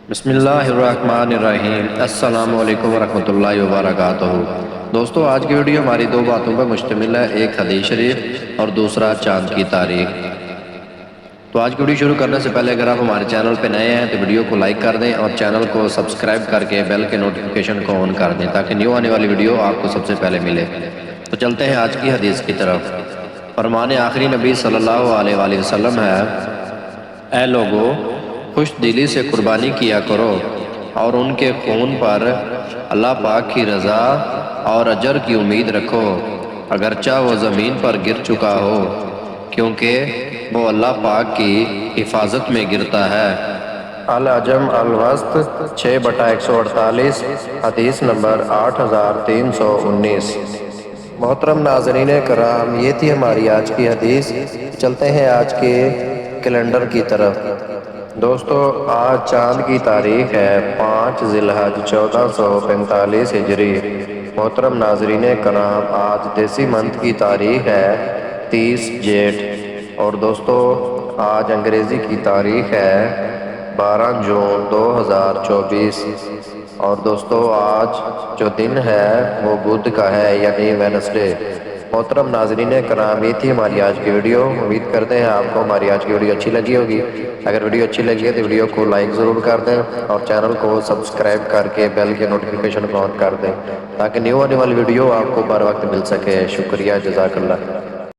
بسم اللہ الرحمن الرحیم۔ السلام علیکم ورحمۃ اللہ وبرکاتہ۔ دوستو، آج کی ویڈیو ہماری دو باتوں پر مشتمل ہے، ایک حدیث شریف اور دوسرا چاند کی تاریخ۔ تو آج کی ویڈیو شروع کرنے سے پہلے اگر آپ ہمارے چینل پہ نئے ہیں تو ویڈیو کو لائک کر دیں اور چینل کو سبسکرائب کر کے بیل کے نوٹیفیکیشن کو آن کر دیں تاکہ نیو آنے والی ویڈیو آپ کو سب سے پہلے ملے۔ تو چلتے ہیں آج کی حدیث کی طرف۔ فرمان آخری نبی صلی اللہ علیہ وآلہ وسلم ہے: اے لوگو، خوش دلی سے قربانی کیا کرو اور ان کے خون پر اللہ پاک کی رضا اور اجر کی امید رکھو، اگرچہ وہ زمین پر گر چکا ہو، کیونکہ وہ اللہ پاک کی حفاظت میں گرتا ہے۔ العجم الوسط 6/148، حدیث نمبر 8319۔ محترم ناظرین کرام، یہ تھی ہماری آج کی حدیث۔ چلتے ہیں آج کے کیلنڈر کی طرف۔ دوستو، آج چاند کی تاریخ ہے 5 ذی الحج 1445 ہجری۔ محترم ناظرین کرام، آج دیسی منتھ کی تاریخ ہے 30 جیٹھ، اور دوستو آج انگریزی کی تاریخ ہے 12 جون 2024، اور دوستو آج جو دن ہے وہ بدھ کا ہے، یعنی وینسڈے۔ محترم ناظرین کرام، یہ تھی ہماری آج کی ویڈیو۔ امید کرتے ہیں آپ کو ہماری آج کی ویڈیو اچھی لگی ہوگی۔ اگر ویڈیو اچھی لگی ہے تو ویڈیو کو لائک ضرور کر دیں اور چینل کو سبسکرائب کر کے بیل کے نوٹیفیکیشن کو آن کر دیں تاکہ نیو آنے والی ویڈیو آپ کو بر وقت مل سکے۔ شکریہ، جزاک اللہ۔